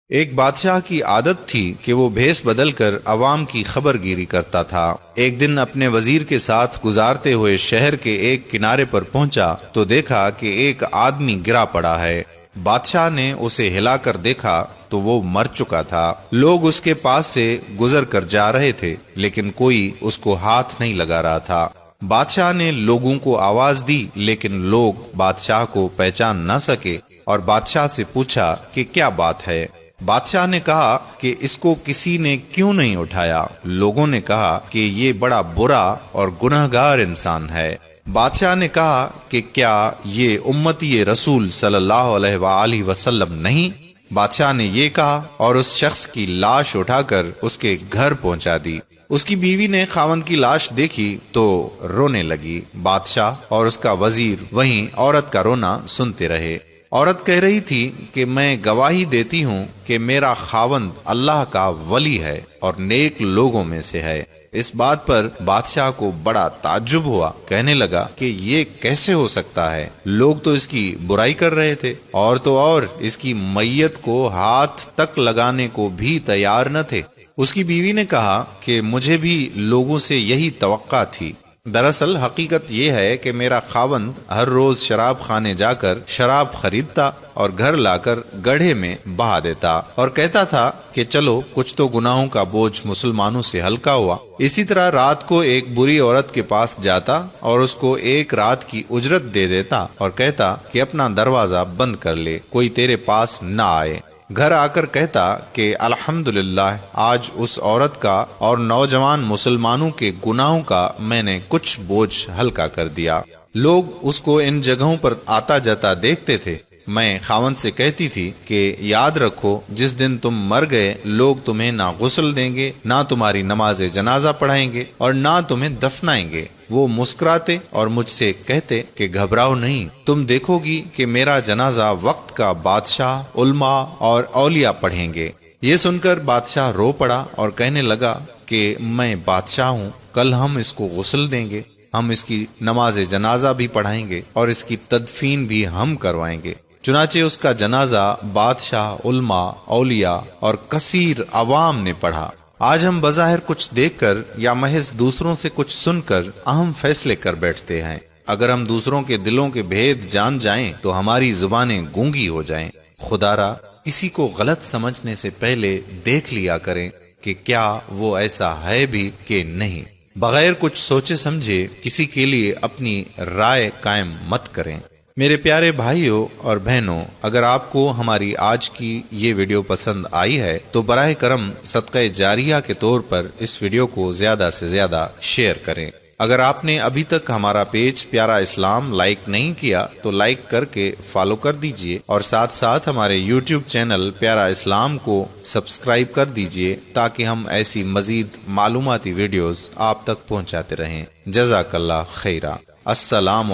ایک بادشاہ کی عادت تھی کہ وہ بھیس بدل کر عوام کی خبر گیری کرتا تھا۔ ایک دن اپنے وزیر کے ساتھ گزارتے ہوئے شہر کے ایک کنارے پر پہنچا تو دیکھا کہ ایک آدمی گرا پڑا ہے۔ بادشاہ نے اسے ہلا کر دیکھا تو وہ مر چکا تھا۔ لوگ اس کے پاس سے گزر کر جا رہے تھے لیکن کوئی اس کو ہاتھ نہیں لگا رہا تھا۔ بادشاہ نے لوگوں کو آواز دی لیکن لوگ بادشاہ کو پہچان نہ سکے اور بادشاہ سے پوچھا کہ کیا بات ہے۔ بادشاہ نے کہا کہ اس کو کسی نے کیوں نہیں اٹھایا۔ لوگوں نے کہا کہ یہ بڑا برا اور گنہگار انسان ہے۔ بادشاہ نے کہا کہ کیا یہ امتی رسول صلی اللہ علیہ وآلہ وسلم نہیں؟ بادشاہ نے یہ کہا اور اس شخص کی لاش اٹھا کر اس کے گھر پہنچا دی۔ اس کی بیوی نے خاوند کی لاش دیکھی تو رونے لگی۔ بادشاہ اور اس کا وزیر وہیں عورت کا رونا سنتے رہے۔ عورت کہہ رہی تھی کہ میں گواہی دیتی ہوں کہ میرا خاوند اللہ کا ولی ہے اور نیک لوگوں میں سے ہے۔ اس بات پر بادشاہ کو بڑا تعجب ہوا، کہنے لگا کہ یہ کیسے ہو سکتا ہے؟ لوگ تو اس کی برائی کر رہے تھے اور تو اور اس کی میت کو ہاتھ تک لگانے کو بھی تیار نہ تھے۔ اس کی بیوی نے کہا کہ مجھے بھی لوگوں سے یہی توقع تھی۔ دراصل حقیقت یہ ہے کہ میرا خاوند ہر روز شراب خانے جا کر شراب خریدتا اور گھر لا کر گڑھے میں بہا دیتا اور کہتا تھا کہ چلو کچھ تو گناہوں کا بوجھ مسلمانوں سے ہلکا ہوا۔ اسی طرح رات کو ایک بری عورت کے پاس جاتا اور اس کو ایک رات کی اجرت دے دیتا اور کہتا کہ اپنا دروازہ بند کر لے، کوئی تیرے پاس نہ آئے۔ گھر آ کر کہتا کہ الحمدللہ آج اس عورت کا اور نوجوان مسلمانوں کے گناہوں کا میں نے کچھ بوجھ ہلکا کر دیا۔ لوگ اس کو ان جگہوں پر آتا جاتا دیکھتے تھے۔ میں خاوند سے کہتی تھی کہ یاد رکھو جس دن تم مر گئے لوگ تمہیں نہ غسل دیں گے، نہ تمہاری نماز جنازہ پڑھائیں گے اور نہ تمہیں دفنائیں گے۔ وہ مسکراتے اور مجھ سے کہتے کہ گھبراؤ نہیں، تم دیکھو گی کہ میرا جنازہ وقت کا بادشاہ، علماء اور اولیاء پڑھیں گے۔ یہ سن کر بادشاہ رو پڑا اور کہنے لگا کہ میں بادشاہ ہوں، کل ہم اس کو غسل دیں گے، ہم اس کی نماز جنازہ بھی پڑھائیں گے اور اس کی تدفین بھی ہم کروائیں گے۔ چنانچہ اس کا جنازہ بادشاہ، علماء، اولیاء اور کثیر عوام نے پڑھا۔ آج ہم بظاہر کچھ دیکھ کر یا محض دوسروں سے کچھ سن کر اہم فیصلے کر بیٹھتے ہیں۔ اگر ہم دوسروں کے دلوں کے بھید جان جائیں تو ہماری زبانیں گونگی ہو جائیں۔ خدا را کسی کو غلط سمجھنے سے پہلے دیکھ لیا کریں کہ کیا وہ ایسا ہے بھی کہ نہیں۔ بغیر کچھ سوچے سمجھے کسی کے لیے اپنی رائے قائم مت کریں۔ میرے پیارے بھائیوں اور بہنوں، اگر آپ کو ہماری آج کی یہ ویڈیو پسند آئی ہے تو براہ کرم صدقہ جاریہ کے طور پر اس ویڈیو کو زیادہ سے زیادہ شیئر کریں۔ اگر آپ نے ابھی تک ہمارا پیج پیارا اسلام لائک نہیں کیا تو لائک کر کے فالو کر دیجئے اور ساتھ ساتھ ہمارے یوٹیوب چینل پیارا اسلام کو سبسکرائب کر دیجئے تاکہ ہم ایسی مزید معلوماتی ویڈیوز آپ تک پہنچاتے رہیں۔ جزاک اللہ خیرہ۔ السلام